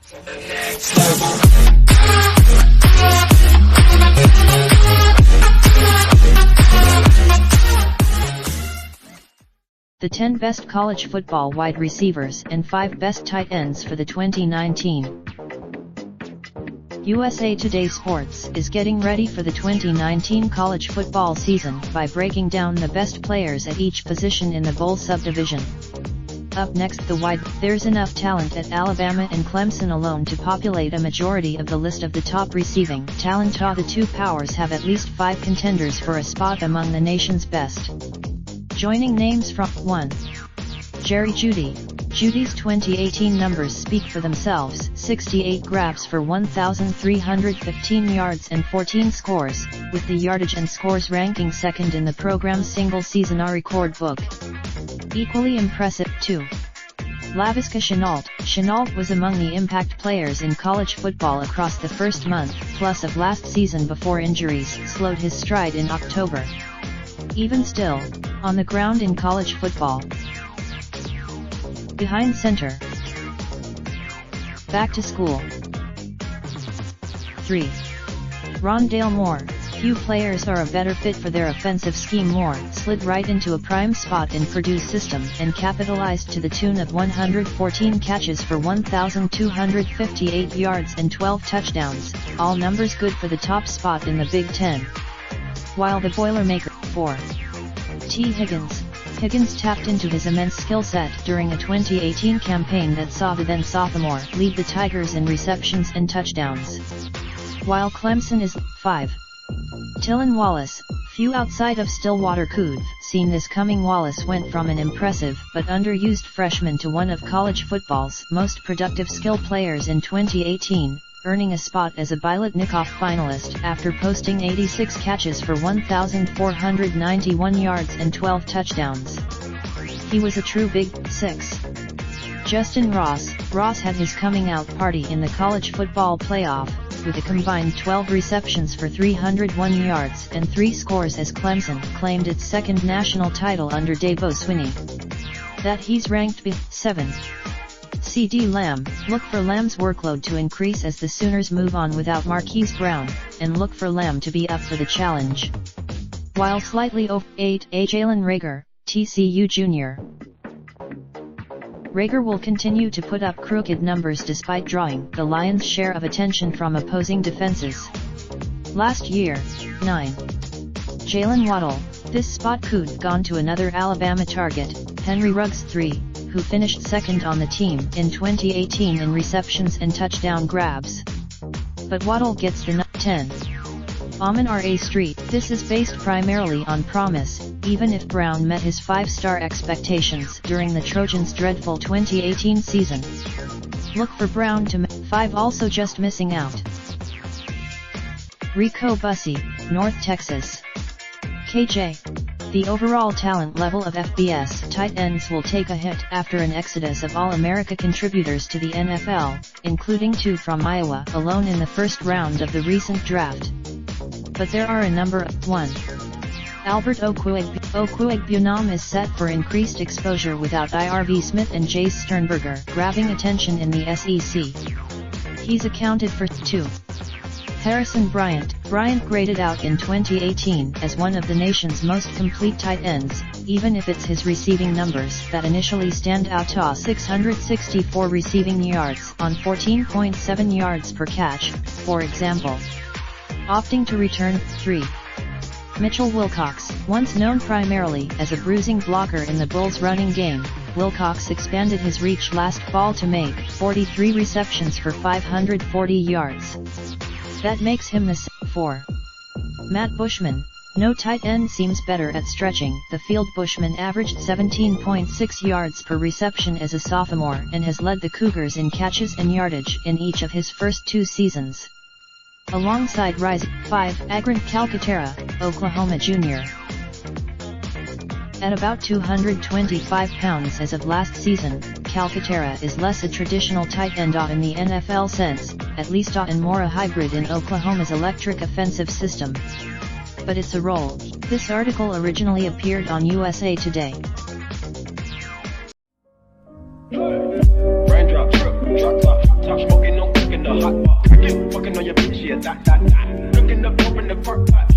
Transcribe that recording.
The 10 best college football wide receivers and 5 best tight ends for the 2019 USA Today Sports is getting ready for the 2019 college football season by breaking down the best players at each position in the bowl subdivision. Up next, there's enough talent at Alabama and Clemson alone to populate a majority of the list of the top receiving talent. The two powers have at least 5 contenders for a spot among the nation's best. Joining names from 1. Jerry Jeudy. Jeudy's 2018 numbers speak for themselves: 68 grabs for 1,315 yards and 14 scores, with the yardage and scores ranking second in the program's single-season record book. Equally impressive, 2. Laviska Shenault. Shenault was among the impact players in college football across the first month plus of last season before injuries slowed his stride in October. Even still, on the ground in college football. Behind center. Back to school. 3. Rondale Moore. Few players are a better fit for their offensive scheme. Moore slid right into a prime spot in Purdue's system and capitalized to the tune of 114 catches for 1,258 yards and 12 touchdowns, all numbers good for the top spot in the Big Ten. While the Boilermaker, 4. T. Higgins. Higgins tapped into his immense skill set during a 2018 campaign that saw the then sophomore lead the Tigers in receptions and touchdowns. While Clemson is 5. Tylan Wallace. Few outside of Stillwater could have seen this coming. Wallace went from an impressive but underused freshman to one of college football's most productive skill players in 2018, earning a spot as a Biletnikoff finalist after posting 86 catches for 1,491 yards and 12 touchdowns. He was a true Big 6. Justin Ross. Ross had his coming out party in the college football playoff, with a combined 12 receptions for 301 yards and 3 scores as Clemson claimed its second national title under Dabo Swinney. That he's ranked B7. C.D. Lamb. Look for Lamb's workload to increase as the Sooners move on without Marquise Brown, and look for Lamb to be up for the challenge. While slightly over 8. Jalen Reagor, TCU Jr. Reagor will continue to put up crooked numbers despite drawing the Lions' share of attention from opposing defenses. Last year, 9. Jalen Waddle. This spot could have gone to another Alabama target, Henry Ruggs, 3, who finished second on the team in 2018 in receptions and touchdown grabs. But Waddle gets the 10. Amon-Ra Street. This is based primarily on promise, even if Brown met his 5-star expectations during the Trojans' dreadful 2018 season. Look for Brown to 5. Also just missing out. Rico Bussey, North Texas. KJ. The overall talent level of FBS tight ends will take a hit after an exodus of All-America contributors to the NFL, including 2 from Iowa alone in the first round of the recent draft. But there are a number of 1. Albert Okwuegbunam is set for increased exposure without Irv Smith and Jace Sternberger grabbing attention in the SEC. He's accounted for 2. Harrison Bryant. Bryant graded out in 2018 as one of the nation's most complete tight ends, even if it's his receiving numbers that initially stand out. 664 receiving yards on 14.7 yards per catch, for example. Opting to return, 3. Mitchell Wilcox. Once known primarily as a bruising blocker in the Bulls' running game, Wilcox expanded his reach last fall to make 43 receptions for 540 yards. That makes him the 4. Matt Bushman. No tight end seems better at stretching the field. Bushman averaged 17.6 yards per reception as a sophomore and has led the Cougars in catches and yardage in each of his first 2 seasons. Alongside rising 5. Agrant Calcaterra, Oklahoma Jr. At about 225 pounds as of last season, Calcaterra is less a traditional tight end in the NFL sense, at least and more a hybrid in Oklahoma's electric offensive system. But it's a role. This article originally appeared on USA Today. Raindrop, drop top, top smoking, no fucking on your bitch, yeah, that. Looking up, open the park,